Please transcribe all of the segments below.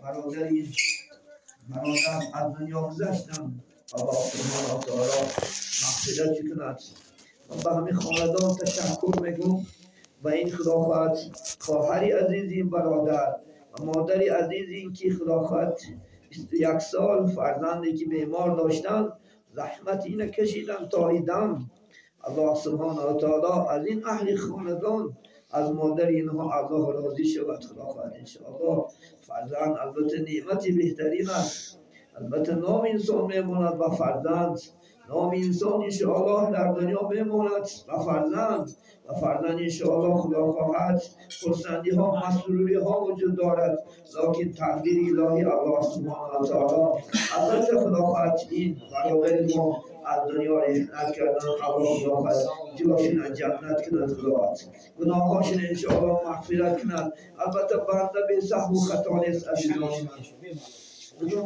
برادر از دنیا گذشتم، الله سبحانه و تعالی مغفرت کند. من به همین خاندان تشکر میگم و این خدا خواهری عزیز این برادر و مادری عزیز این که خدا 21 سال فرزندی که بیمار داشتن زحمت اینه کشیدن تا ایدم. الله سبحانه و تعالی از این اهل خاندان از مادر اینها الله راضی شود. خدا خواهد انشاءالله. فرزند البته نعمتی بهترین است، البته نام انسان میماند و فرزند نام انسان انشاءالله در دنیا میماند و فرزند انشاءالله خدا خواهد خرسندی ها مسروری ها وجود دارد، لکن تقدیر الهی الله سبحانه و تعالی. البته خدا خواهد این برادر ما از دنیا رحمت کردن، الله خدا خواهد جواشون جنت کند، خدا گناهاشون انشاءالله مغفرت کند. البته بنده به سهو و خطا نیست عزیزان،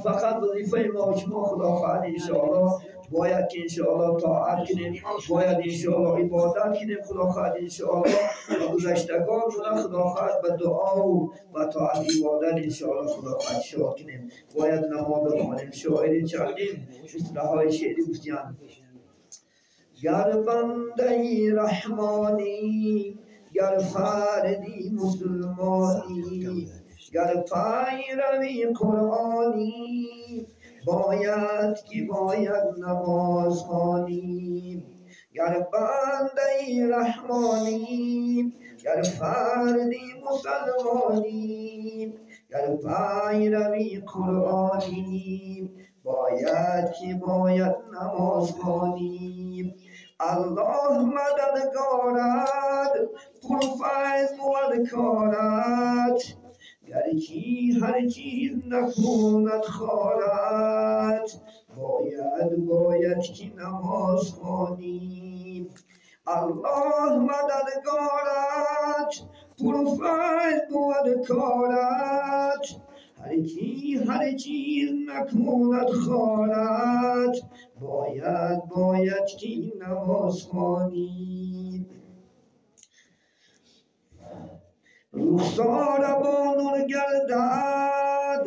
فقط وظیفه ما و شما خدا خواهد انشاءالله باید که انشاءالله طاعت کنیم، باید انشاءالله عبادت کنیم، خدا خواهد انشاءالله و گذشتگان را خدا خواهد به دعا و طاعت عبادت انشاءالله خدا خواهد شاد کنیم. باید نماز بخوانیم. شاعر چندین اصطلاحهای شعری گفتند: گر بنده رحمانی، گر فردی مسلمانی، گر پیروی قرآنی، باید نماز خوانی. گر بنده رحمانی، گر فردی مسلمانی، گر پیروی قرآنی، باید نماز خوانی. الله مددگارد پرفیض بود کارد، گرچه هر چیز نکند خارد، باید که نماز خوانی. الله مددگارد پرفیض بود کارد، هر چیز نکند خارد، باید که نماز خوانی. روزگار با نور گردد،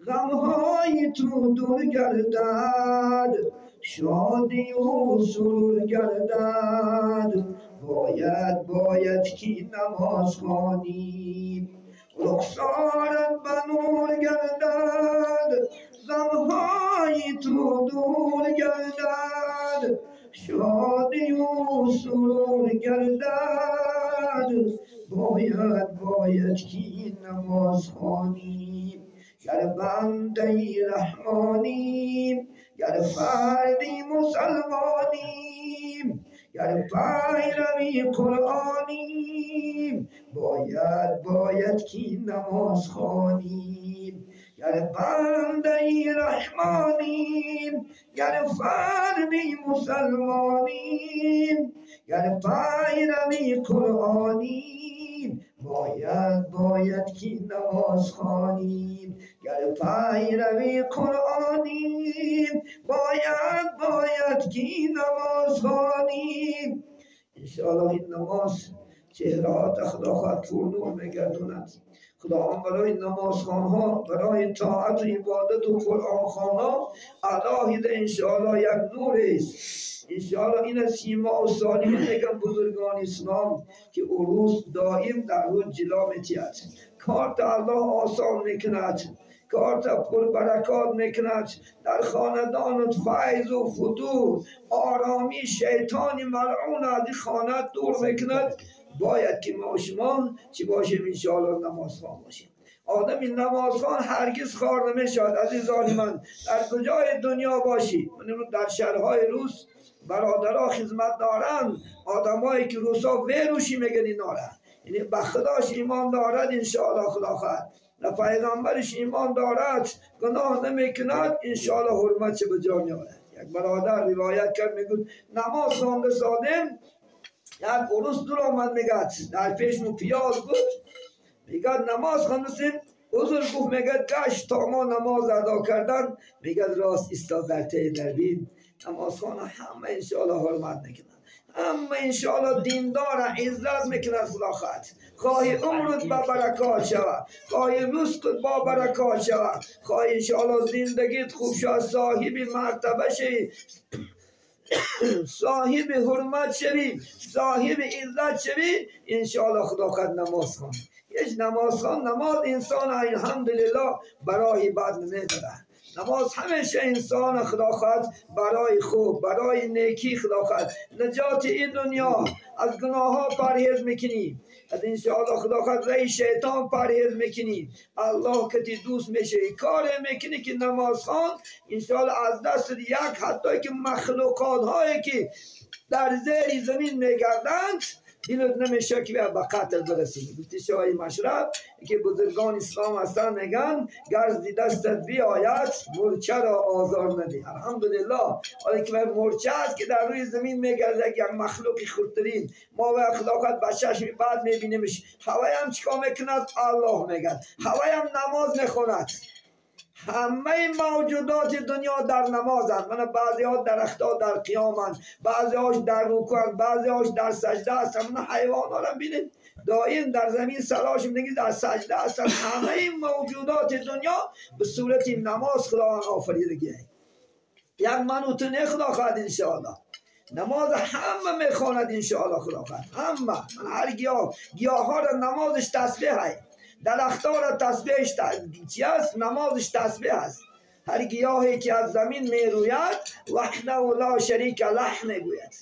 غمهای تو دور گردد، شادی و سرور گردد، باید که نماز خوانی. رخسارت به نور گردد، غمهای تو دور گردد، شادی و سرور گردد، باید که نماز خوانی. گر بنده رحمانی، گر فردی مسلمانی، گر پیروی قرآنی، باید که نماز خوانی. گر بنده رحمانی، گر فردی مسلمانی، گر پیروی قرآنی، باید که نماز خوانی. گر پیروی قرآنی، باید که نماز خوانی. انشاءالله این نماز چهرهات خدا خواهد پرنور میگردوند. خداوند برای نمازخوانها، برای طاعت و عبادت و قرآن خوانها علاهیده انشاءالله یک نور است. انشاءالله این سیما و صالحین میگن بزرگان اسلام که عروس دائم در روز جلا میتید. کارت الله آسان میکند، کارت پر برکات میکند. در خاندان فیض و فتوح آرامی شیطان ملعون از این خانه دور میکند. باید که ما و شما چی باشیم؟ انشاءالله نمازخوان باشیم. آدم این نمازخوان هرگز خوار نمیشود. عزیزان من در کجای دنیا باشی، در شهرهای روس برادرها خدمت دارن، آدمایی که روسا ویروشی میگن اینا را، یعنی به خداش ایمان دارد انشاءالله خدا خواهد و پیغمبرش ایمان دارد، گناه نمیکند، انشاءالله حرمت چه به جا میآورد. یک برادر روایت کرد میگوید نماز خوانده سادم، یک عروس دور آمد میگد در پیشمون پیاز بود، میگد نماز خواندیم، حضور گفت میگد گشت تا ما نماز ادا کردن، میگد راست ایستاد در ته دربین. نماز خوانه همه انشاءالله حرمت نکنن، اما انشاءالله دیندار عزت میکند خدا خواهد. خواهی عمرت با برکات شود، خواهی رزقت با برکات شود، خواهی انشاءالله زندگیت خوب شود، صاحب مرتبه شوی، صاحب حرمت شوی، صاحب عزت شوی. انشاءالله خدا خواهد نماز خوان. هیچ نماز خوان، نماز انسان الحمدلله برای بد نمیداره. نماز همیشه انسان خدا خواهد برای خوب، برای نیکی خدا خواهد. نجات این دنیا از گناه ها پرهیز میکنی، از انشاءالله خدا خواهد رای شیطان پرهیز میکنی، الله که تی دوست میشه کار میکنی که نماز خوان انشاءالله از دست یک حتی که مخلوقات هایی که در زیر زمین میگردند دلت نمیشه که به قتل برسید. گفتی شاهی مشرب که بزرگان اسلام هستن میگن گرز دستت بیاید مرچه را آزار ندی. الحمدلله حالا که مرچه است که در روی زمین میگرده یک مخلوق خردترین، ما و اخلاقات به چشم بعد میبینیمش. هوای هم چیکار میکند؟ الله میگد. هوای هم نماز میخوند. همه موجودات دنیا در نمازند. من بعضی ها درختها در قیامند، بعضی هاش در رکوعند، بعضی هاش در سجده هستند. من حیوان ها را بینید دائم در زمین سراش میگید در سجده هستند. همه موجودات دنیا به صورت نماز خدا آفریدگی. یک منوتونه خدا خواهد انشاءالله. نماز همه میخواند انشاءالله خدا خواهد. همه من هر گیاه ها را نمازش تسبیح هست، درختها را تسبیحش چی است؟ نمازش تسبیح است. هر گیاهی که از زمین میروید وحده لا شریک له میگوید.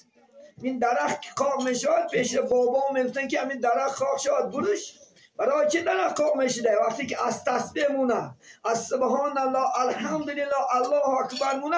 این درخت که خاک میشود پیش بابا میگفتن که همین درخت خاک شود برش. برای چه درخت خاک میشده؟ وقتی که از تسبیح مونه، از سبحان الله الحمدلله الله اکبر مونه،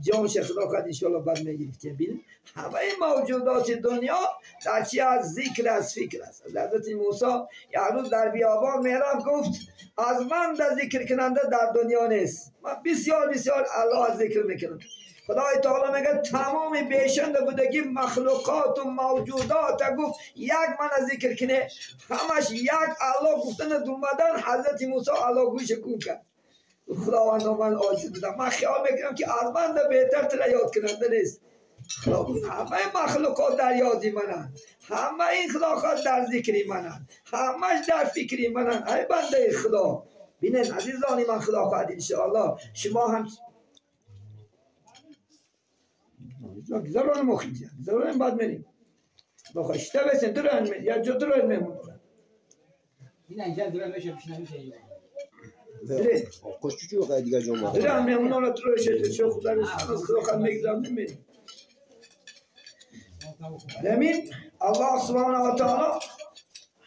جانش خدا خواهد انشاءالله بر میگیرد. که ببین همه موجودات دنیا در چی از ذکر از فکر است. حضرت موسی یه روز در بیابان میرفت گفت از من در ذکر کننده در دنیا نیست، من بسیار بسیار الله ذکر میکنم. خدای تعالی میگه تمام بیشند بودگی مخلوقات و موجودات گفت یک من ذکر کنه، همش یک الله گفتن دومدن. حضرت موسی الله گوش کن کرد. خداوند من عاجز بودم، من خیال میکنم که از من در بهتر تر یاد کننده نیست. همه مخلوقات در یادی منن، همه این خدا خواهد در ذکری منن، همش در فکری منن. ای بنده خدا بینن عزیزانی من خدا خواهد انشاءالله شما هم ضرور مخیجه ضرور بعد منیم بخواشته بسن دران من یا جو دران میمون این اینجا دران میشه پیشنهاد میشه دره خوشچو قاعد دیگه جمعه دران میمون اون درو شده چه خدا از خدا خواهد میگذارم نمیریم. همین الله سبحانه و تعالی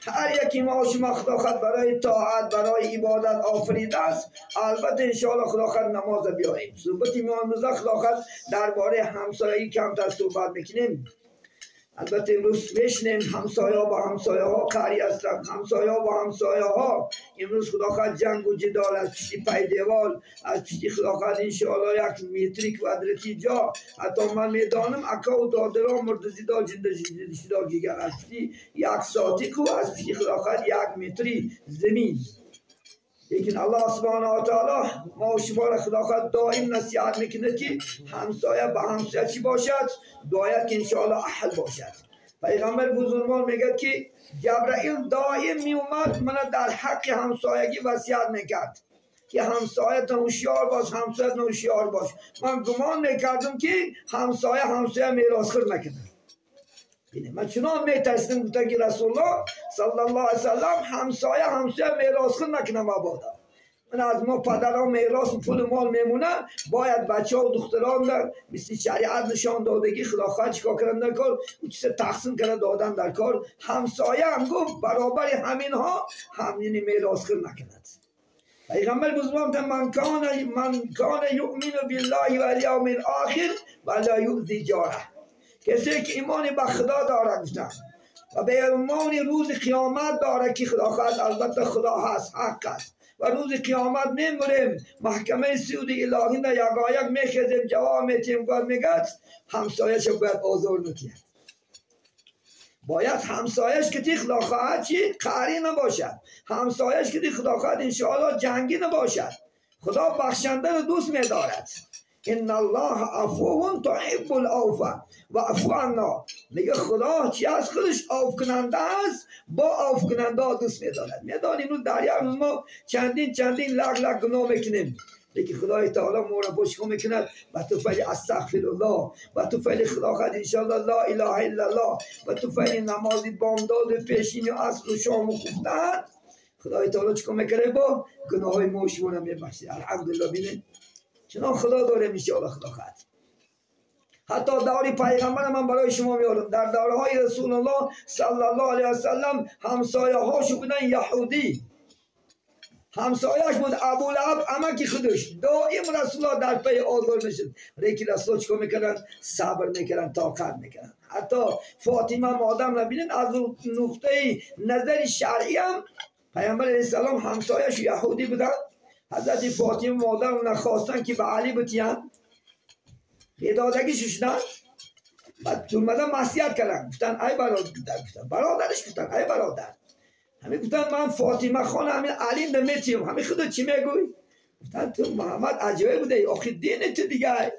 هر یکی ما شما خدا خواهد برای طاعت برای عبادت آفریده است. البته انشاءالله خدا خواهد نماز بیاییم. صحبت امام رضا خدا خواهد درباره همسایگی کمتر صحبت میکنیم. البته امروز بشنیم همسایه ها با همسایه ها کاری هستند، همسایه ها با همسایه ها امروز خدا خواهد جنگ و جدال از پشتی پای دیوال، از پشتی خدا خواهد انشاءالله یک متری کوادراتی جا. حتی من میدانم اکا و دادرا مردزی دا جنده شده گیگر از پشتی یک ساعتی کو، از پشتی خدا خواهد یک متری زمین. لیکن الله سبحانه و تعالی ما و شما را خدا خواهد دائم نصیحت میکنه که همسایه با همسایه چی باشد؟ باید که انشاءالله اهل باشد. پیغمبر بزرگوار میگه که جبرائیل دائم میومد من در حق همسایگی وصیت میکرد که همسایه هوشیار باش، همسایه هوشیار باش. من گمان میکردم که همسایه میراثخور نکنه. من چنان میترسیدم گفتم که رسول الله صلی الله علیه وسلم همسایه میراثخور نکنه مبادا. من از ما پدرها میراث پول مال میمونه، باید بچه ها و دختران در مثل شریعت نشان دادگی خدا خواهد چیکار کردن در کار و چیز تقسیم کرده دادن در کار. همسایه هم گفت برابر همین ها همین میراثخور نکند. پیغمبر بزرگ من کان یؤمن بالله و الیوم الاخر ولا یؤذی جاره. کسی که ایمان به خدا داره گفتن و به ایمان روز قیامت داره که خدا خواهد البته خدا هست حق است و روز قیامت میموریم محکمه سود الهی نه یکایک میخیزیم جواب میتیم گفت میگد همسایش باید آزار نتید. باید همسایش که تی خدا خواهد چی؟ قهری نباشد. همسایش که تی خدا خواهد انشاءالله جنگی نباشد. خدا بخشنده رو دوست میدارد. ان الله عفو تحب العفو و عفو عنا. میگه خدا چی از خودش عفو کننده است، با عفو کننده دوست می‌دارد. میدانیم رو دریا ما چندین لک گناه میکنیم، لیکن خدای تعالی ما را بشکو میکند و تو فعل استغفرالله و تو فعل خدا خد انشاءالله لا اله الا الله و تو فعل نماز بامداد و پیشین و عصر و شام و خوفتن، خدای تعالی چکو میکنه با گناه های ما شما را میبخشه. الحمدلله. بینید چنان خدا داره انشاءالله خدا خد. حتی دوری پیغمبر من برای شما میارم، در دورهای رسول الله صلی الله علیه وسلم همسایه هاشو بودن یهودی، همسایه‌اش بود ابو لهب عمکی خودش، دائم رسول الله در پی آزار میشد، لیکن رسول چیکار میکردن؟ صبر میکردن، طاقت میکردن. حتی فاطمه مادام نبینید از نقطه نظر شرعی هم پیامبر علیه السلام همسایه‌اش یهودی بودن. حضرت فاطمه مادام نخواستن که به علی بتیان بیدادگی شدن، بعد اومدن معصیت کردن، گفتن ای برادرش گفتن ای برادر، همین گفتن من فاطمه خان همین علی نمیتیم، همین خودت چی میگوی؟ گفتن تو محمد عجایب بوده، آخه دین تو دیگه،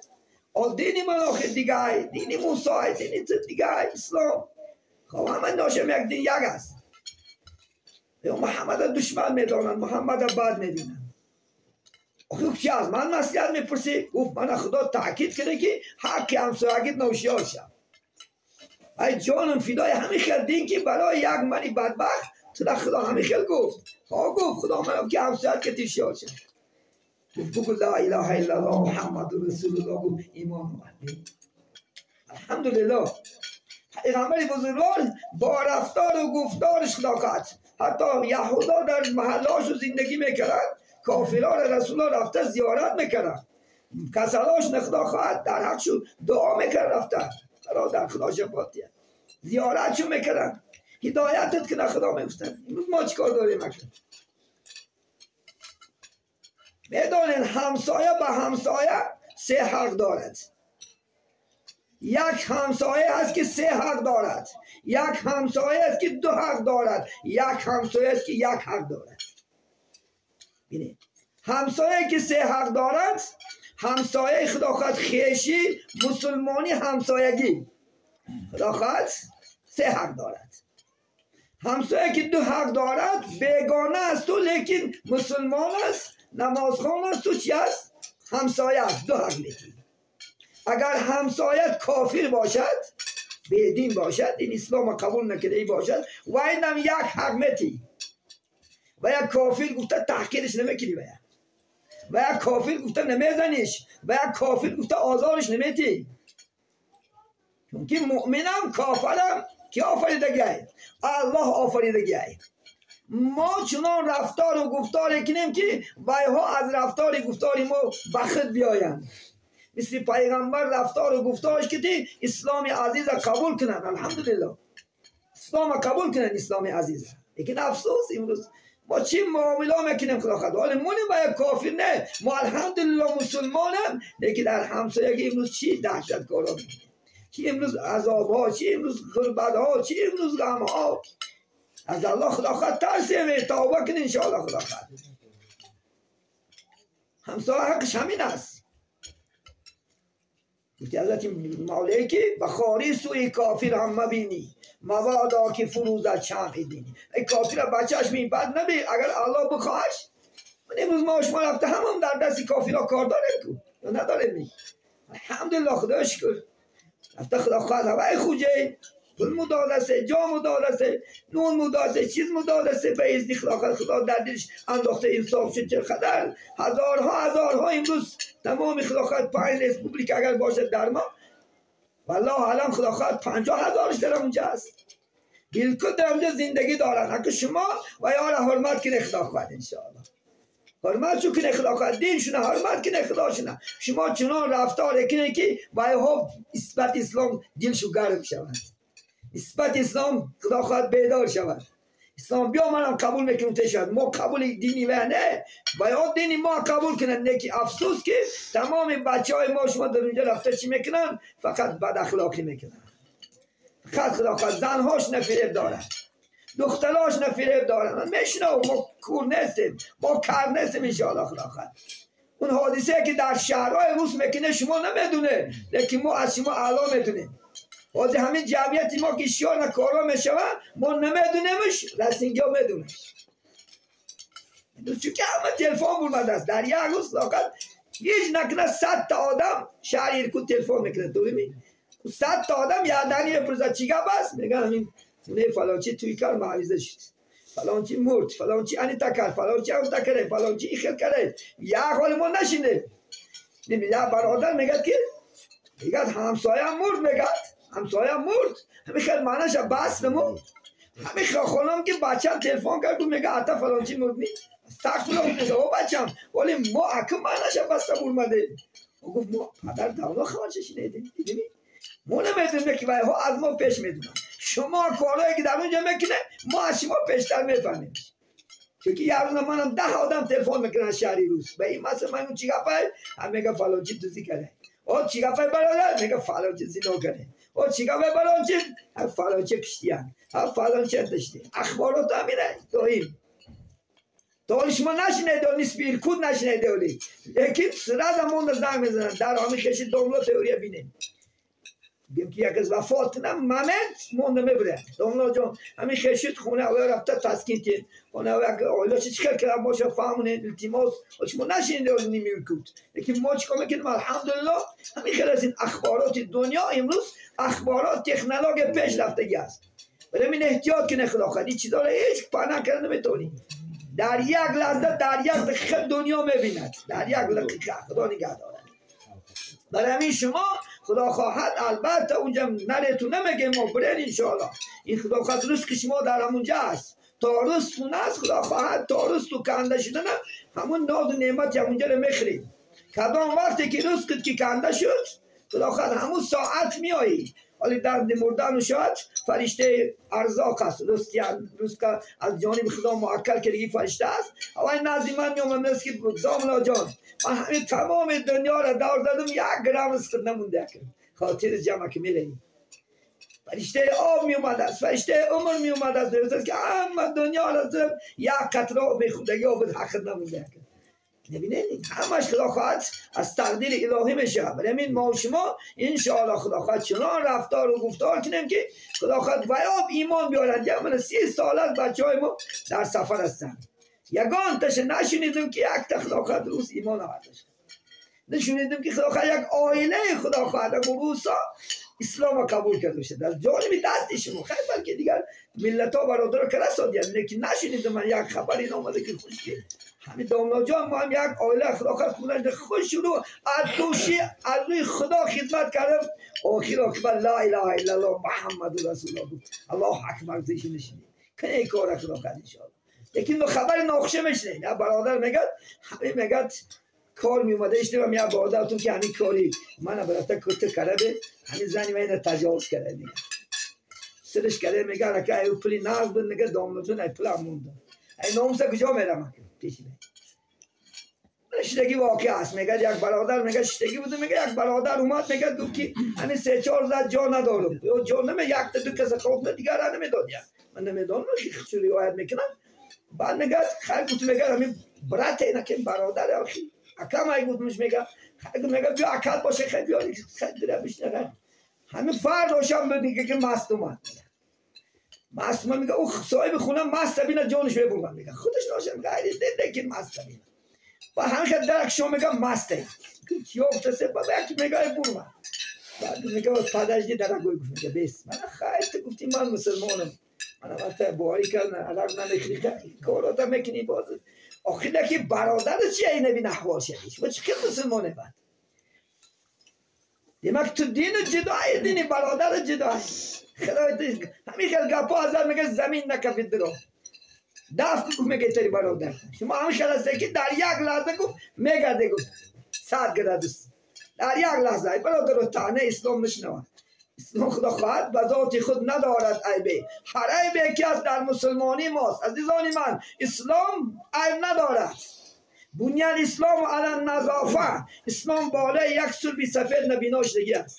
دین من آخه دیگه، دین موسی، دین تو دیگه اسلام. خب همه ناشم یک دین یک است. محمد دشمن میدانن، محمد بعد میبینن. آخه چی از من نصیحت میپرسی؟ گفت من خدا تاکید کرده که حق همسایگیت نوشیار شد. ای جانم فدای همین خیل دین که برای یک منی بدبخت تو خدا همین خیل گفت. ها گفت خدا منم که همسایت که تیشیار شد. گفت بگو لا اله الا الله محمد رسول الله، گفت ایمان اومد. الحمدلله. پیغمبر بزرگوار با رفتار و گفتارش خدا کرد. حتی یهودا در محلاش رو زندگی میکرد، کافران رسول الله رفته زیارت میکرد، کسلاش نخدا خواهد در حق شد دعا میکرد، رفته برادر خدا شفاعتیه زیارت شو میکرد، هدایتت که نخدا میگفتن. امروز ما چیکار داریم اکنون؟ میدانین همسایه به همسایه سه حق دارد. یک همسایه است که سه حق دارد، یک همسایه است که دو حق دارد، یک همسایه است که یک حق دارد. بینید همسایه که سه حق دارد، همسایه خدا خواهد خیشی مسلمانی همسایگی، خدا خواهد سه حق دارد. همسایه که دو حق دارد بیگانه است تو لیکن مسلمان است، نمازخوان است، تو چی است؟ همسایه است، دو حق لیکن. اگر همسایت کافر باشد، بیدین باشد، این اسلام قبول نکرده باشد و اینم یک حق میتی و یک کافر گفته تحقیرش نمیکنی، و یک کافر گفته نمیزنیش، و یک کافر گفته آزارش نمیتی. چونکه مؤمنم کافرم که آفریدگی الله آفریدگی. ما چنان رفتار و گفتار کنیم که وایها از رفتار گفتار ما بخت بیاین، مثل پیغمبر رفتار و گفتارش که اسلام عزیز قبول کنن. الحمدلله اسلام قبول کنن، اسلام عزیز. لیکن افسوس امروز ما چی معامله میکنیم خدا خدا، حالا مونیم با یک کافر نه، ما الحمدلله مسلمانم، لیکن در همسایگی امروز چی دهشت کارا میکنیم، چی امروز عذاب ها، چی امروز غربت ها، چی امروز غم ها. از الله خدا خدا ترسیم، توبه کن انشاءالله خدا خدا. همسایه حقش همین است. گفتی حضرت مولایی که بخاری سوی کافر هم مبینی موادا که فروز از شمع دینی. ای کافر بچهش می بد نبی، اگر الله بخواهش. من امروز ما شما رفته هم در دستی کافر ها کار داریم یا نداریم می. الحمدلله خدا شکر رفته خدا خواهد هوای خوجه پل مدادسه، جا مدادسه، نون مدادسه، چیز مدادسه، به ازنی خدا در دلش انداخته انصاف شد. چه خدر هزارها امروز تمام خدا خواهد 5 ریسپوبلیک اگر باشد در ما، والله الان خدا خواهد 50,000 در اونجا است، بالکل در اونجا زندگی دارن. اگه شما و یار حرمت کنه خدا خواهد انشاءالله، حرمت شو کنه خدا خواهد، دینشونه حرمت کنه خداشونه. شما چنان رفتار کنه که وایها اثبات اسلام دلشو گرم شود، اثبات اسلام خدا خواهد بیدار شود. اسلام بیا منم قبول میکنم تشهد، ما قبول دینی و نه باید دینی ما قبول کنن. نه که افسوس که تمام بچه های ما شما در اونجا رفته چی میکنن؟ فقط بد اخلاقی میکنن. فقط خدا خواهد زنهاش نفریب دارن، دختراش نفریب دارن. میشنو ما کور نیستیم، ما کار نیستیم انشاءالله خدا خواهد. اون حادثه که در شهرهای روس میکنه شما نمیدونه، لیکن ما از شما اعلا میدونیم. حاضر همین جمعیتی ما که شیان کارا میشوه ما نمیدونیمش، رسینگی ها میدونش. چون که همه تلفن برمده است. در یک روز لاقل هیچ نکنه 100 تا آدم شهر ایرکوت تلفن میکنه. دومی 100 تا آدم یادنی بپرسه چی گپ است، میگن همین نه فلان چی توی کار معاوضه شد، فلان چی مرد، فلان چی انی تکر، فلان چی اون تکره، فلان چی خیل کرده. یک حال ما نشینه. نمیگه برادر میگه که میگه همسایه مرد، میگه همسایه مرد. همین خیلی معنیش بس نمو. همین خانم که بچه‌م تلفن کرد و میگه حتی فلان چی مرد نیست. استغفرالله میگه او بچه‌م ولی ما اکم معنیش بس برمده. او گفت ما پدر دولا خواهرش نیدیم. دیدی؟ ما نمیدونیم که ها از ما پیش میدونن. شما کارهایی که در اونجا میکنه ما از شما پیشتر میفهمیم. چون که یه روز منم 10 آدم تلفن میکنن شهری روز. به این مثلا من اون چی گپه؟ هم میگه فلان چی دوزی کرده. او چی گپه برادر؟ میگه فلان چی زنا کرده. او چی گپه فلان چی؟ هم فلان چی کشتیان. هم فلان چی داشتی. اخبارات همینه. توهین. تو شما نشنیده و نیست بیرکود نشنیده ولی. لیکن سر زمان زنگ میزنن. در همین کشی دوملا تئوری بینیم. بیم که یک از وفات کنم ممنت مونده میبره. دوملا جان همین خشید خونه اوه رفته تسکین که خونه اوه چی چکر کرم باشه فهمونه التماس شما نشینده ولی نمیرکود. لیکن ما چیکار میکنیم الحمدلله همین خیلی از این اخبارات دنیا امروز اخبارات تکنولوژی پیش رفتگی است. برای من احتیاط کنه خدا خواهد چیزا را هیچ پناه کرده نمیتونی. در یک لحظه در یک دقیقه دنیا میبیند. در یک دقیقه خدا نگه داره. برای همین شما خدا خواهد البته اونجا نریتون نمیگه ما برین انشاءالله. این خدا خواهد رزق شما در همونجا است. تا رزق اون است خدا خواهد تا رزق و کنده شدن همون ناز و نعمت همونجا رو میخرید. کدام وقتی که رزقت که کنده شد خدا خواهد همون ساعت میایی. ولی در مردن و شاید فرشته ارزاق است. رزق از جانب خدا معکل کردگی فرشته است. اوای نزدی من میامد است که زاملا جان من همین تمام دنیا را دور دادم 1 گرم رزق نمونده کنم. خاطر جمع که میرهیم. فرشته آب میومد است. فرشته عمر میومد است. که همه دنیا را دادم 1 قطره به خودگی آب حق نمونده کنم. نبینید همش خدا خواهد از تقدیر الهی میشه. برای همین ما و شما انشاءالله خدا خواهد چنان رفتار و گفتار کنیم که خدا خواهد ویاب ایمان بیارند. یا من 30 سال از بچه های ما در سفر هستن. یگان تش نشونیدم که یک تا خدا خواهد روز ایمان آوردش. نشونیدم که خدا خواهد یک آیله خدا خواهد روسا اسلام قبول کرده بشه. از جانب دست شما خیلی بلکه دیگر ملت ها برادر کرسا دیدن. لیکن نشونیدم من یک خبری نامده که خوشی همین دامنا جان ما هم یک آیله خدا خواهد خونند خوش رو از دوشی از روی خدا خدمت کردم. آخر اکبر لا اله الا الله محمد رسول الله الله اکبر زیش نشینید کنه این کار خدا خواهد انشاءالله. لیکن خبر ناخوشه میشنه. یا برادر میگد همین میگد کار میومده اشتباه یا برادرتون که همین کاری من برادر کت کرده همین زنی من تجاوز کرده میگه سرش کرده میگه که ایو پلی ناز بود میگه دامنا جون ای پلا مونده ای ناموسه کجا میرم پیشی شتگی واقعی است. میگه یک برادر میگه شتگی بوده میگه یک برادر اومد میگه گفت که همین 3-4 زد جا ندارم. یا جا نمی یک تا 2 کس خواب دیگر را نمیداد. من نمیدونم چه روایت میکنن. بعد میگه خیر گفت میگه همین برات اینا که برادر آخی اکم ای گفتمش میگه خیر میگه بیا اکل باشه خیر بیا خیر درا بشنه همین فرد روشن بود میگه که مست اومد. مست میگه او صاحب خونه مست ببینه جانش ببرم میگه خودش روشن غیر ده که مست ببینه و همین که درک شما میگه مسته کیو گفته بابا یک میگه برم بعد میگه پدرش دی درک گفت میگه بس من خیر گفتی من مسلمانم من وقت بواری کردن علاق نمیخریده کارات میکنی باز آخه که برادر چی این نبی نحوال شدیش و چه که مسلمانه بعد دیمک تو دین جدای دینی برادر جدای خدای همین که گپا ازار میگه زمین نکفید درو دست گفت میگه تری برادر شما همین خلاصه که در یک لحظه گفت میگرده گفت 100 گرادوس در یک لحظه برادر رو تانه اسلام نشنوان اسلام خدا خواهد به ذات خود ندارد عیبه هر عیبه که از در مسلمانی ماست عزیزان من اسلام عیب ندارد بنیان اسلام علی نظافه اسلام بالای یک سربی سفید نبینا شدگی است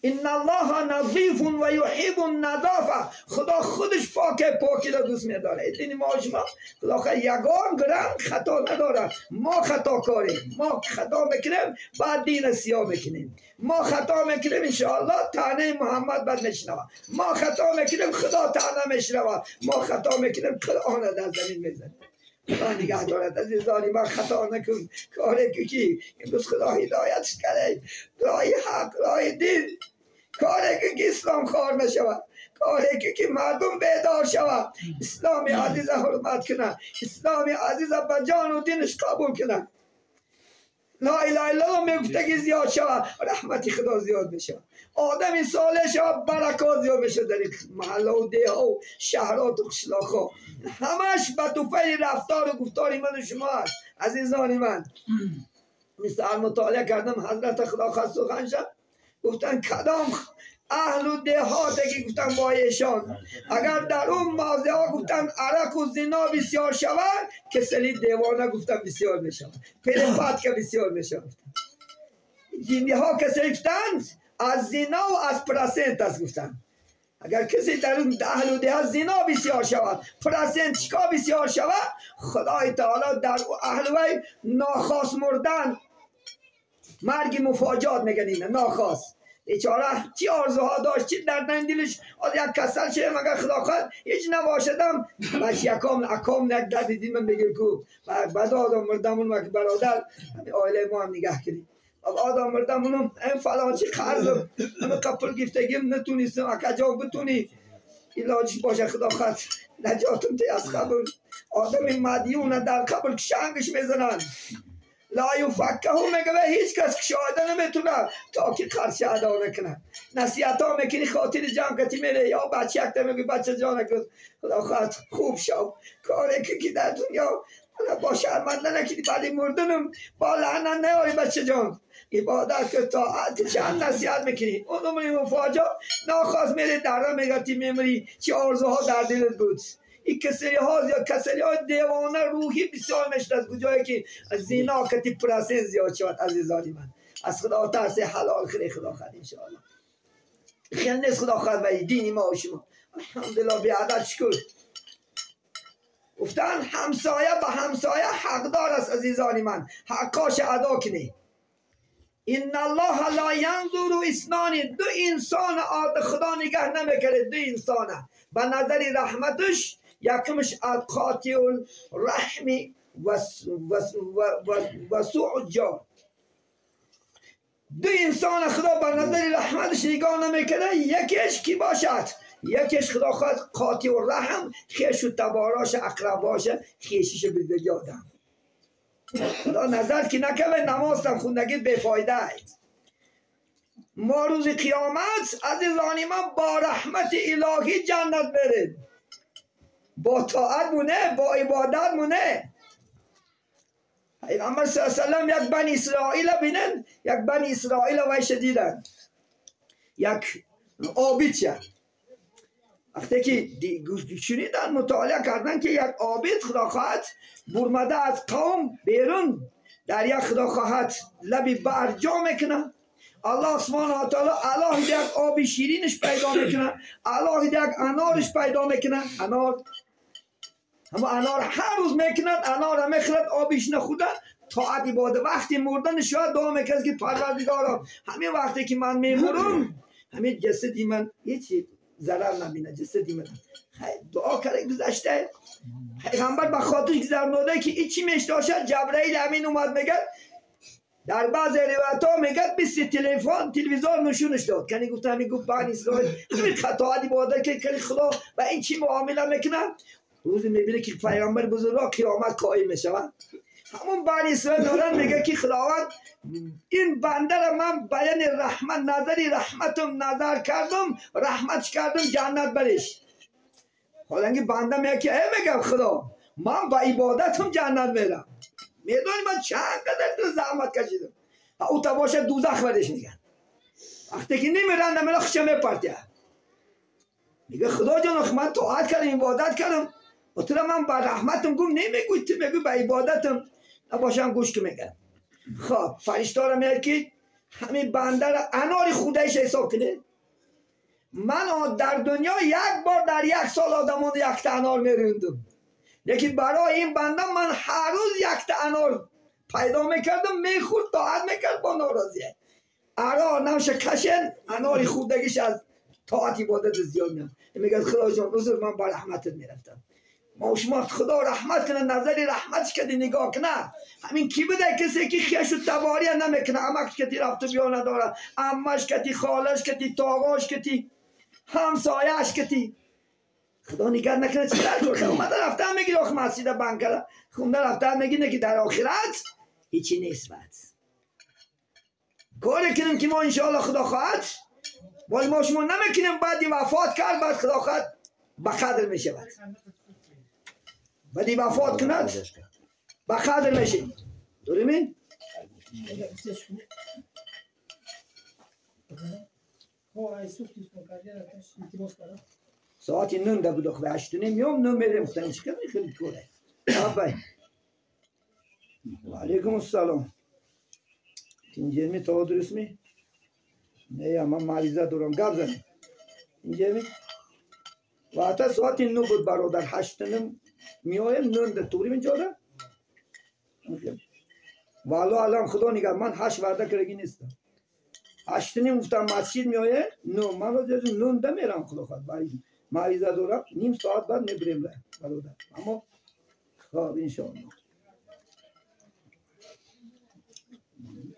ان الله نظیف و یحب النظافه. خدا خودش پاکی را دوست می‌داره. این ما شما خدا خیلی یگان گرم خطا نداره. ما خطا کاریم، ما خطا میکنیم بعد دین سیاه میکنیم. ما خطا میکنیم انشاءالله طعنه محمد بعد میشنوه. ما خطا میکنیم خدا طعنه میشنوه. ما خطا میکنیم قرآن در زمین میزنه. خدا نگه دارد عزیزانی. من خطا نکن کاری که امروز خدا هدایت کرده راه حق راه دین، کاری که اسلام خار نشود، کاری که مردم بیدار شود، اسلام عزیز حرمت کنه، اسلام عزیز به جان و دینش قبول کنه. لا اله الا الله میگفته که زیاد شود رحمت خدا زیاد میشه، آدم صالح شود برکات زیاد میشه در این محله و ده ها و شهرات و قشلاق ها. همش به توفیل رفتار و گفتار من و شما است عزیزان من. مثل مطالعه کردم حضرت خدا خواست سخن شد گفتن کدام اهل و دهاته که گفتن با ایشان اگر در اون موضع ها گفتن عرق و زنا بسیار شود کسلی دیوانه گفتن بسیار میشود، پرپت که بسیار میشود. جنی ها کسلی گفتن از زنا و از پرسنت است گفتن. اگر کسی در اون اهل و ده زنا بسیار شود پرسنت چکا بسیار شود خدای تعالی در اهل وی ناخواست مردن مرگ مفاجات میگن اینه ناخواست. بیچاره چی آرزوها داشت چی در دلش یک کسل شه مگر خدا خواهد هیچ نباشدم باش اکام یک درد دیدیم من بگیر کو بعد آدم مردمون وقت برادر همین آیله ما هم نگه کردیم آدم مردمونم این فلان چی خرزم همه کپل گفتگیم نتونیستم اکجا بتونی علاجش باشه خدا خواهد نجاتم تی از قبل. آدم مدیون در قبل شنگش میزنن لا یفکه میگه به هیچ کس شاهده نمیتونه تا که خرش ادا نکنه. نصیحت ها میکنی خاطر جمع کتی میره یا بچه یک میگه بچه جان خدا خواهد خوب شو کاری که در دنیا با شرمنده نکنی بعد مردنم با لعنت نیاری بچه جان عبادت که طاعت چند نصیحت میکنی اونو منی مفاجا ناخواست میره در میگه تی میمری چی آرزوها در دلت بود. این کسری ها یا کسری ها دیوانه روحی بسیار میشد از کجایی که زنا کتی پرسین زیاد شود عزیزانی من. از خدا ترس حلال خیلی خدا خواهد انشاءالله خیلی نیست خدا خواهد و دینی ما و شما الحمدلله بیعدد شکر. گفتن همسایه به همسایه حقدار است عزیزانی من حقاش ادا کنی. این الله لا ینظر اثنان دو انسان آد خدا نگه نمیکرد دو انسانه به نظر رحمتش یکمش قاطع الرحمی و سوء الجار. دو انسان خدا به نظر رحمتش نگاه نمیکنه یکیش کی باشد یکیش خدا خواهد قاطع الرحم خیش و تباراش اقرباش خیشش بزرگی آدم خدا نظر که نکنه نمازتم خوندگی بفایده است. ما روز قیامت عزیزانی من با رحمت الهی جنت بریم با طاعت مونه با عبادت مونه. پیغمبر صلی اللہ علیه وسلم یک بنی اسرائیل بینن یک بنی اسرائیل ویش دیدن یک عابد شد وقتی که شنیدن مطالعه کردن که یک عابد خدا خواهد برمده از قوم بیرون در یک خدا خواهد لبی برجا میکنه الله سبحانه و تعالی الله یک آب شیرینش پیدا میکنه الله یک انارش پیدا میکنه انار اما انار هر روز میکنند انار هم میخورد آبیش نخوردن تا عباده وقتی مردن شاید دعا میکنه که پروردگارا همین وقتی که من میمورم همین جسدی من هیچ ضرر نبینه جسدی من دعا کرده گذشته پیغمبر به خاطرش گذرنده که ایچی میشتاشد جبرائیل همین اومد میگه در بعض روایت ها میگه بیست تلویزیون نشونش داد کنی گفت همین گفت بنی اسرائیل همین خطا عباده که خدا و این چی معامله میکنه روزی میبینه که پیغمبر بزرگا قیامت قائم میشود همون بنی اسرائیل دارن میگه که خداوند این بنده را من بیان رحمت نظری رحمتم نظر کردم رحمتش کردم جنت برش حالا بنده میگه که میگم خدا من با عبادتم جنت میرم میدونی من چند قدر زحمت کشیدم او تا باشه دوزخ برش میگن وقتی که نمیرن نمیره خشه میپرتیه میگه خدا جان من طاعت کردم عبادت کردم و تو من با رحمتم گم نمیگوی تو میگوی با عبادتم نباشم گوش که میگن خب فرشته را میگه که همین بنده را انار خودش حساب کنه. من در دنیا یک بار در یک سال آدمان یک تا انار میروندم، لیکن برای این بنده من هر روز یک تا انار پیدا میکردم، میخورد طاعت میکرد با ناراضیه. ارا نمشه کشن اناری خودگیش از طاعت عبادت زیاد میاد. میگه خدا جان روز من با رحمتت میرفتم. ما شما خدا رحمت کنه، نظری رحمتش کردی نگاه کنه. همین کی بده کسی که خیش و تباری نمیکنه، امکش کتی رفت و بیا نداره، امش کتی، خالش کتی، تاغاش کتی، همسایش کتی. خدا نگاه نکنه چی در کرده. اومده رفتن میگی آخ مسجد بند کرده، خونده رفتن میگی که در آخرت هیچی نیست. بعد کاری کنیم که ما انشاءالله خدا خواهد، ولی ما شما نمیکنیم بعدی وفات کرد، بعد خدا خواهد بقدر میشه. بعدی وفات کند بقدر میشه. داریم ساعتی 9 بود و 8 میام میریم خودم چیکار میکنیم کوره. آبای و علیکم السلام. اینجا می تو درست می؟ نه من مریضه دارم گپ زنیم. اینجا می؟ و حتی ساعتی 9 بود برادر 8 میایم 9 توری من جاده. والا الان خدا نگه من 8 ورده کرگی نیستم. 8 گفتم مسجد میایه 9 من رو جز 9 میرم خدا خواهد برای مریضه دارم نیم ساعت بعد میبریم برادر. اما خواب انشاءالله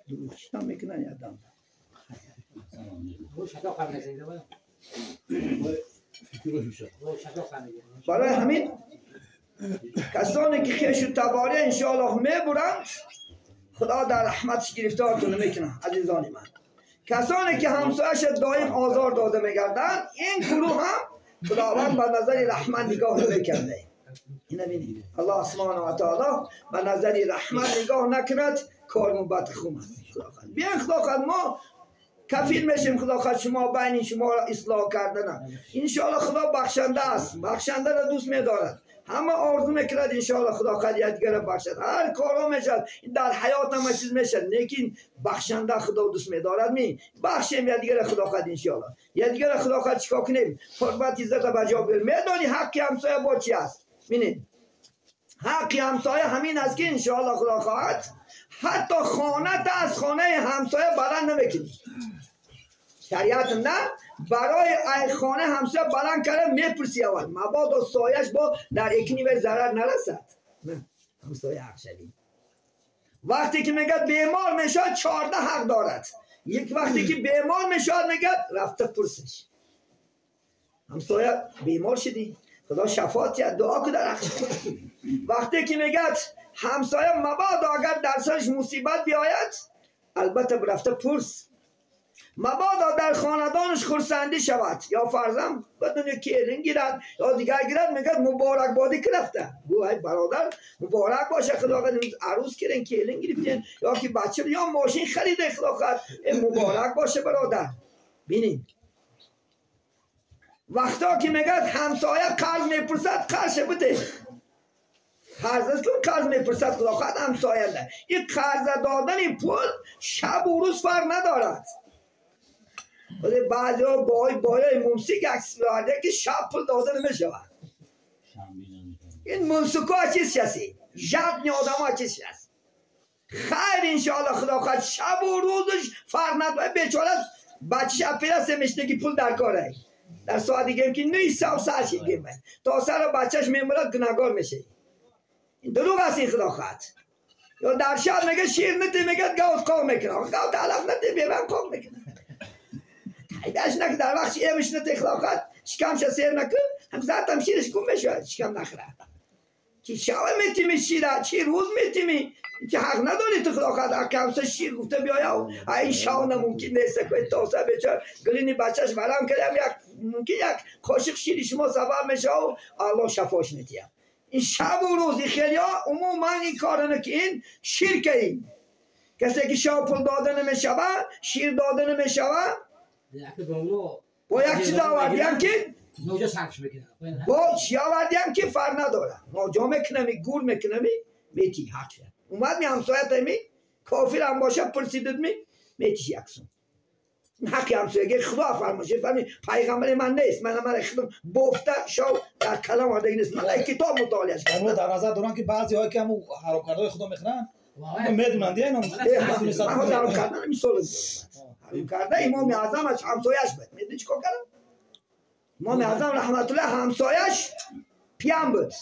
دروشتم میکنن یادم. برای همین کسانی که خیش و تباری انشاءالله میبرند خدا در رحمتش گرفتار کنه میکنه. عزیزان من کسانی که همسایش دائم آزار داده میگردن این گروه هم خداوند به نظر رحمت نگاه نمیکنه. این ببینید الله سبحانه و تعالی به نظر رحمت نگاه نکند، کارمون بد خوب است. بیاین خدا خواهد ما کفیل میشیم خدا خواهد شما بین شما را اصلاح کردن. انشاءالله خدا بخشنده است، بخشنده را دوست میدارد. همه آرزو میکرد انشاءالله خدا خواهد یدگر را بخشد. هر کارا میشد در حیات هم چیز میشد، لیکن بخشنده خدا دوست میدارد. می بخشیم یدگر خدا خواهد انشاءالله. یدگر خدا خواهد چیکار کنیم؟ حرمت عزت بجا بیاریم. میدانی حق همسایه با چی است؟ ببینید حق همسایه همین است که انشاءالله خدا خواهد حتی خانه از خانه همسایه بلند نمیکنی. شریعت نه برای ای خانه همسایه بلند کرده میپرسی اول مبادا سایش با در اکنی به ضرر نرسد. نه همسایه حق شدید. وقتی که میگه بیمار میشد 14 حق دارد. یک وقتی که بیمار میشد میگه رفته پرسش همسایه بیمار شدی خدا شفاعت یا دعا که در حق شد. وقتی که میگه همسایه مبادا اگر در سرش مصیبت بیاید البته رفته پرس، مبادا در خاندانش خرسندی شود یا فرزم بدون کیلین گیرد یا دیگر گیرد میگه مبارک بادی که رفته. گو ای برادر مبارک باشه خدا خواهد عروس کردن کیلین گرفتین یا که بچه یا ماشین خریده خدا خواهد مبارک باشه برادر. بینید وقتا که میگه همسایه قرض میپرسد قرض بده قرض است که قرض میپرسد خدا خواهد همسایه ده. این قرض دادن پول شب و روز فرق ندارد. بعضی ها بایای موسیقی عکس برده که شب پول داده نمیشود. این موسیقی ها چیز شستی جبنی آدم ها چیز شست. خیر انشاءالله خدا خواهد شب و روزش فرق ندارد. بیچاره بچه شب پیرسته میشنه که پول در کاره در ساعت دیگه که نیست و سرشی گیمه تا سر بچهش میمولد گناهگار میشه. این دروغ است این خدا خواهد. یا در شب میگه شیر نتی میگه گاوت قام میکنه گاوت علف نتی بیبن قام میکنه. ایدهش نکه در وقت شیره میشنه خدا خواهد شکمش سیر نکن هم زد هم شیرش کن بشود شکم نخره که شاوه میتیمی شیره چی روز میتیمی که حق نداری تو خدا خواهد حق همسه شیر گفته بیایا این شاو نممکن نیست که تاسه بچه گلینی بچهش ورم کرده ممکن یک قاشق شیری شما سبب میشه و الله شفاش میتیم. این شب و روزی خیلی ها عموما این کارنه که این شرکه این کسی که شاو پول داده نمیشه شیر داده نمیشه با یک چیز آوردیم که با چی آوردیم که فرق نداره ناجا میکنمی گور میکنمی میتی حق شد اومد می همسایت می کافر هم باشه پرسیدد می میتیش یکسون حقی همسایگی خدا فرماشه فرمی پیغمبر من نیست من خودم بفته شو در کلام آده نیست من کتاب مطالعهش کردم در نظر دارم که بعضی هایی که همون حرام خدا میخونن میدونن دیگه اینا من حرام کردن مثال حرام کرده امام اعظم از همسایش بود میدونی چیکار کردم امام اعظم رحمت الله همسایش پیام بود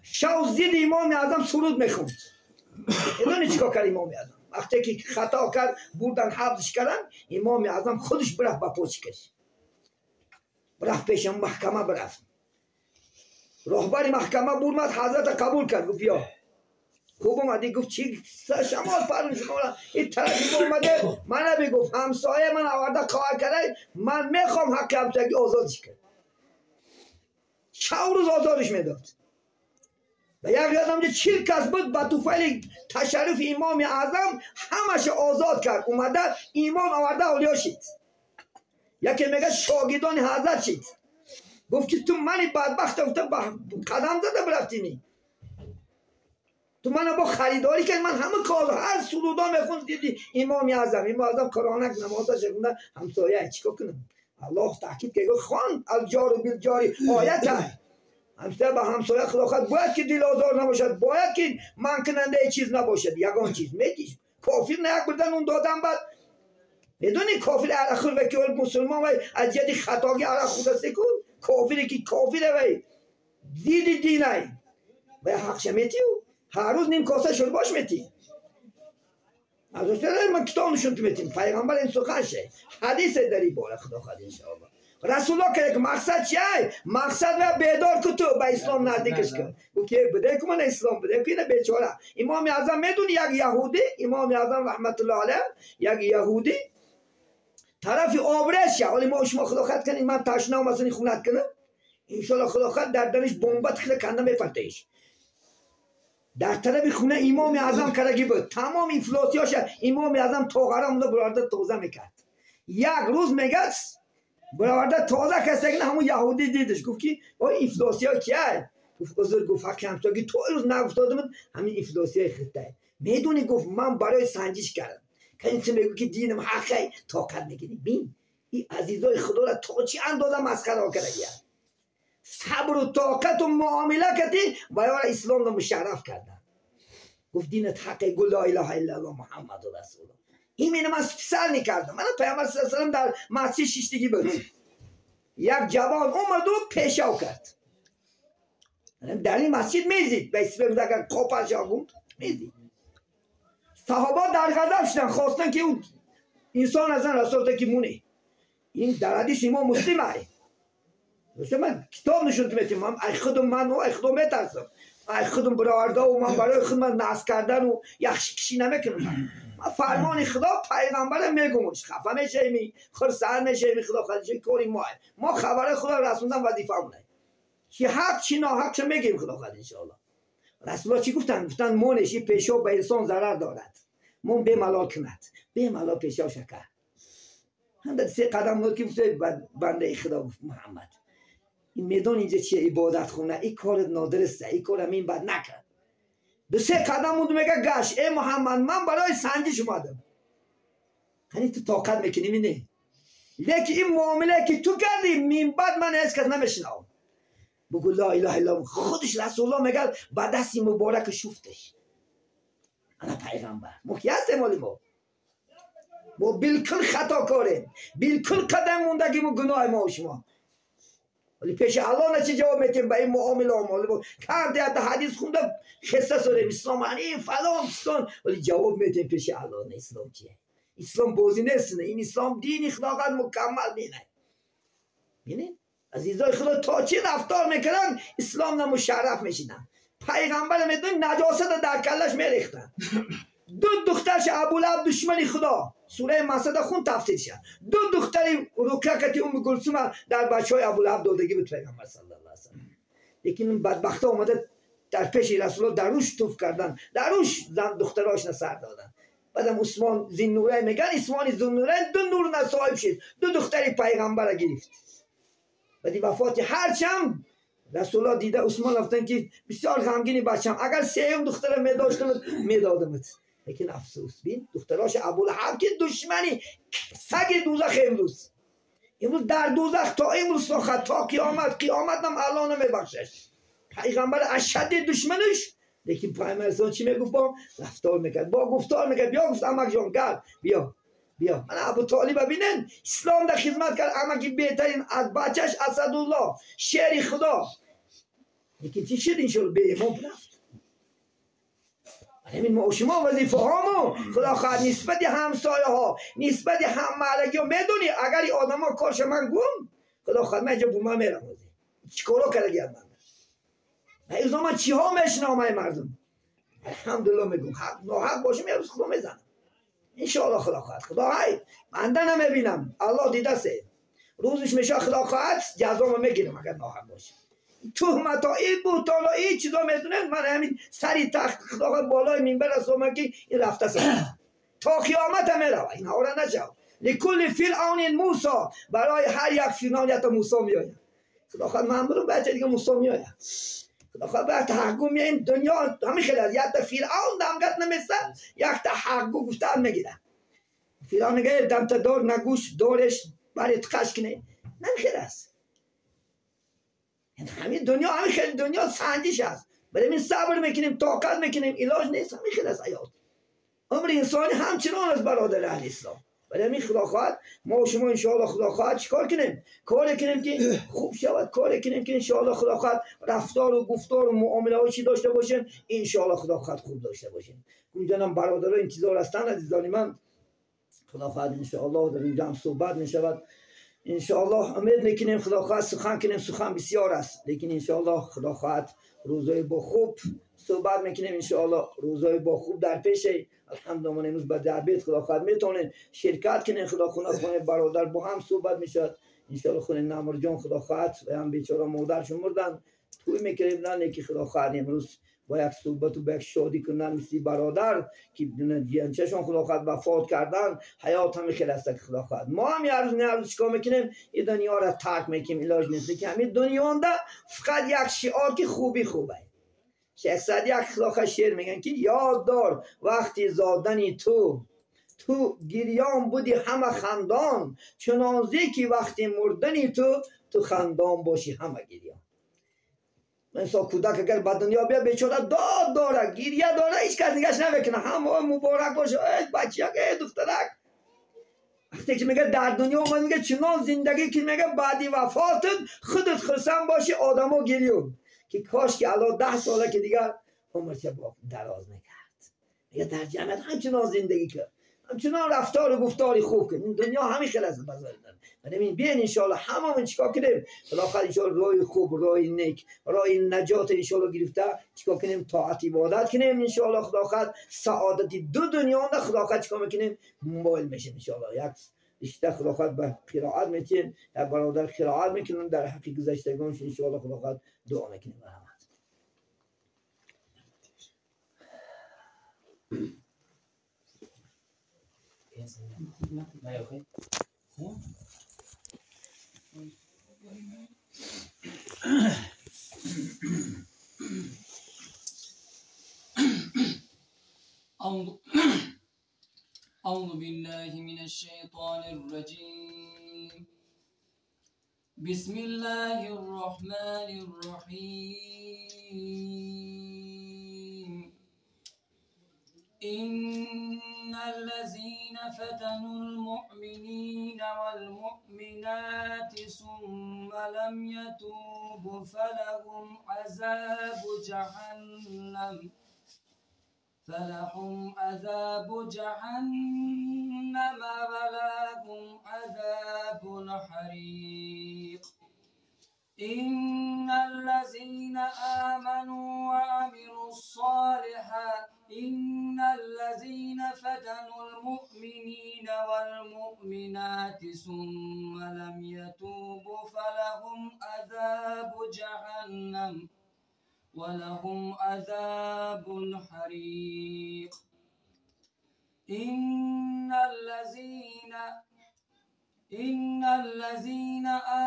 شو زید امام اعظم سرود میخوند میدونی چیکار کرد امام اعظم وقتی که خطا کرد بردن حبسش کردن امام اعظم خودش برفت با پوچ کش برفت پیش محکمه برفت راهبر محکمه برمد حضرت قبول کرد گفت یا خوب اومدی گفت چی شمال پرون شما این طرف اومده من بگفت همسایه من آورده کار کرده من میخوام حق همسایگی آزادش کرد 4 روز آزادش میداد و یک یادم که 40 کس بود با توفیل تشریف امام اعظم همش آزاد کرد اومده ایمان آورده اولیا شد یکی میگه شاگردان حضرت شد گفت که تو منی بدبخت قدم زده برفتیمی تو من با خریداری که من همه کار هر سرودا میخوند دیدی امام اعظم کرانک نمازش خونده همسایه چیکار کنم الله تاکید که خوان الجار و بالجاری آیت های همسایه با همسایه خداخواد باید که دل آزار نباشد باید که من کننده چیز نباشد یگان چیز میگیش کافر نه یک بردن اون دادم بعد میدونی کافر اخر و که مسلمان و از یدی خطاگی عرق خود است کن کافری که کافره و دیدی دینه و حق شمیتی هر روز نیم کاسه شد باش میتی از اصلا من کتاب نشون میتیم پیغمبر این سخن شه حدیث داری باره خدا خواهد انشاءالله رسول الله که مقصد چیه مقصد و بیدار که تو به اسلام نزدیکش کن که بده که من اسلام بده که اینه بیچاره امام اعظم میدونی یک یهودی امام اعظم رحمت الله علیه یک یهودی طرف آبرش ولی ما شما خدا خواهد کنید من تشنام مثلا خونت کنه انشاءالله خدا خواهد در دانش بمبت خیلی کنده میپرتهش در طرف خونه امام اعظم کرگی بود تمام افلاسیاش امام اعظم توغرا مونده برآورده توزه میکرد یک روز میگه برآورده تازه کسی که همون یهودی دیدش گفت که او افلاسیا کیه گفت بزرگ گفت حق همسایگی تو روز نگفتاده بود همین افلاسیای خطه میدونی گفت من برای سنجش کردم که این میگو که دینم حقه طاقت نگیری بین این عزیزای خدا را تا چی اندازه مسخره کرده صبر و طاقت و معامله کردی باید اسلام را مشرف کردن گفت دینت حقه گل لا اله الا الله محمد رسول الله این من سر نکردم من پیامبر صلی الله علیه و در مسجد شیشتگی بود یک جوان اومد و پیشاو کرد در این مسجد میزید به اسلام اگر کوپاش آگوند میزید صحابه در غضب شدن خواستن که اون انسان از آن رسول که مونه این در حدیث امام مسلم ای من کتاب نشون میتیم ای خودم من و ای خودم میترسم ای خودم برآورده و من برای خودم ناز کردن و یخش کشی نمیکنم من فرمان خدا پیغمبر میگمش خفه میشیم خرسان میشیم خدا خودش کاری ما خبر خدا رسوندن وظیفه مونه که حق چی ناحق چه میگیم خدا خود ان شاء الله رسول الله چی گفتن مونشی پیشو به انسان ضرر دارد مون به ملال کند به ملال پیشو شکر هم 3 قدم بود که بنده خدا گفت محمد این میدان اینجا چیه عبادت خونه این کار نادرسته این کار همین بد نکرد 2-3 قدم بود میگه گشت ای محمد من برای سنجش اومدم یعنی تو طاقت میکنی نه لیکن این معامله که تو کردی من بعد من هیچ کس نمیشنام بگو لا اله الا الله خودش رسول الله میگه با دست مبارک شفتش انا پیغمبر ما کی هستیم ولی ما بالکل خطا کاریم بالکل قدم موندگی و گناه ما و شما ولی پیش الله نچه جواب میتیم به این معامله آماله کرده حتی حدیث خونده خسته سوره اسلام این فلان اسلام ولی جواب میتیم پیش الله نه اسلام چیه اسلام بازی نیست این اسلام دینی خداوند مکمل دینه ببینید عزیزای خدا تا چی رفتار میکنن اسلام نمشرف میشینن پیغمبر میدون نجاست در کلش میریختن 2 دخترش ابولهب دشمن خدا سوره مسد خون تفسیر شد 2 دختری رکعتی گلثوم در بچهای ابولهب دادگی بود پیغمبر صلی الله علیه و سلم لیکن بدبختا اومده در پیش رسول الله دروش توف کردن دروش دختراش نصر دادن بعدم عثمان ذوالنورین میگن عثمان ذوالنورین 2 نور نصایب شد 2 دختری پیغمبر گرفت بعد وفات هرچم رسول الله دیده عثمان گفتن که بسیار غمگینی بچم اگر 3 دختر میداشتم میدادمت لیکن افسوس بین دختراش ابولهب که دشمنی سگ دوزخ امروز در دوزخ تا امروز ساخت تا قیامت هم الله نمیبخشش پیغمبر اشد دشمنش لیکن پیامبر چی میگفت با رفتار میکرد با گفتار میکرد بیا گفت امک جان گل بیا من ابو طالب ببینن اسلام در خدمت کرد امکی بهترین از بچهش اسدالله شعر خدا لیکن چی شد این شد به امام رفت همین ما شما وظیفه هامو خدا خواهد نسبت همسایه ها نسبت هم معلقی ها میدونی اگر این آدم ها کارش من گم خدا خواهد من اینجا بوما میرم چیکارا کرده گیم من این زمان چی ها میشنام مردم الحمدلله میگم حق ناحق باشه میروز خدا میزنم انشاءالله خدا خواهد خدا های بنده نمیبینم الله دیده سه روزش میشه خدا خواهد جزامو میگیرم اگر ناحق باشه تهمت ها این بوتان ها این چیزا میدونن من همین سری تخت خدا بالای منبر رسومم که این رفته سر تا قیامت هم میرو این ها را نشو لکل فرعون موسی برای هر یک فرعون یک موسی میآید خدا خواهد من برم بچه دیگه موسی میآید خدا خواهد به تحقق این دنیا همین خیلی از یک تا فرعون دمگت نمیسته یک تا حقق گفتن میگیره فرعون میگه دم تا دور نگوش دورش برای تخش کنه نمیخیر است همین دنیا همین خیلی دنیا سنجش است برای این صبر میکنیم طاقت میکنیم علاج نیست همین خیلی از حیات عمر انسانی همچنان از برادر اهل اسلام برای همین خدا خواهد ما و شما انشاءالله خدا خواهد چیکار کنیم کار کنیم که خوب شود کار کنیم که انشاءالله خدا خواهد رفتار و گفتار و معامله های چی داشته باشیم انشاءالله خدا خواهد خوب داشته باشیم اونجا برادران انتظار هستند عزیزان من خدا خواهد انشاءالله در اینجا هم صحبت میشود انشاءالله امید میکنیم خدا خواهد سخن کنیم سخن بسیار است لیکن انشاءالله خدا خواهد روزای با خوب صحبت میکنیم انشاءالله روزای با خوب در پیشه الحمدلله امروز به دربیت خدا خواهد میتونین شرکت کنین خدا خونه برادر با هم صحبت میشد انشاءالله خونه نمر جان خدا خواهد و هم بیچاره مادرشون مردن توی میکردیم نه که خدا خواهد امروز با یک صحبت و با یک شادی کردن مثل برادر که جنچهشون خدا خواهد وفات کردن حیات هم خیلی است که خدا خواهد ما هم یه روز چیکار میکنیم این دنیا را ترک میکنیم علاج نیست که همین دنیا فقط یک شعار که خوبه شیخ سعدی خدا خواهد شعر میگن که یاد دار وقتی زادنی تو گریان بودی همه خندان چنانزی که وقتی مردنی تو خندان باشی همه گریان مثلا کودک اگر به دنیا بیا بیچاره داد داره گریه داره هیچ کس نگاش نمیکنه همه مبارک باشه بچه دخترک وقتی که میگه در دنیا من میگه چنان زندگی که میگه بعدی وفاتت خودت خرسن باشی آدمو گریون که کاش که الله 10 ساله که دیگر عمرش دراز نکرد میگه در جنت همچنان زندگی کرد همچنان رفتار و گفتاری خوب کرد این دنیا همین خیلی از بازار داره بنابراین بیاین ان شاء الله هممون چیکار کنیم بالاخره ان شاء الله راه خوب راه نیک راه نجات ان شاء الله گرفته چیکار کنیم طاعت عبادت کنیم ان شاء الله خدا خواهد سعادت دو دنیا و خدا خواهد چیکار میکنیم موبایل میشیم ان شاء الله یک رشته خدا خواهد به قرائت میتین در برادر قرائت میکنن در حق گذشتگانش ان شاء الله خدا خواهد دعا میکنیم برحمت أعوذ بالله من الشيطان الرجيم بسم الله الرحمن الرحيم إن الذين فتنوا المؤمنين والمؤمنات ثم لم يتوبوا فلهم عذاب جهنم ولهم عذاب الحريق إن الذين آمنوا وعملوا الصالحات إن الذين فتنوا المؤمنين والمؤمنات ثم لم يتوبوا فلهم عذاب جهنم ولهم عذاب الحريق إن الذين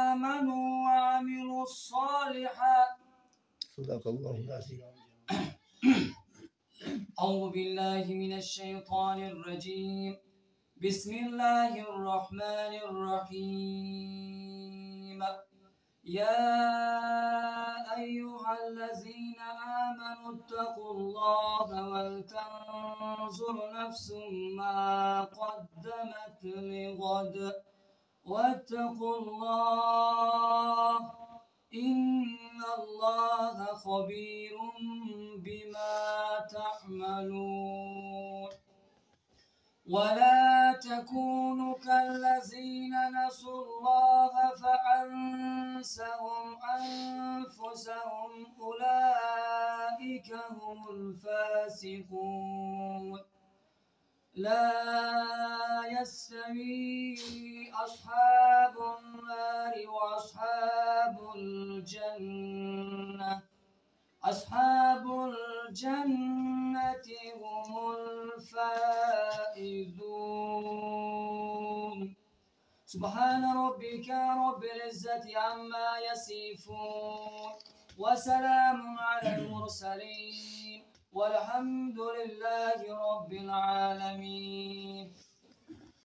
آمنوا وعملوا الصالحات صدق الله العظيم أعوذ بالله من الشيطان الرجيم. بسم الله الرحمن الرحيم. يا أيها الذين آمنوا اتقوا الله ولتنظر نفس ما قدمت لغد واتقوا الله إن الله خبير بما تعملون. ولا تكونوا كالذين نسوا الله فأنسهم أنفسهم أولئك هم الفاسقون. لا يستوي أصحاب النار وأصحاب الجنة. أصحاب الجنة هم الفائزون. سبحان ربك رب العزة عما يصفون وسلام على المرسلين والحمد لله رب العالمين.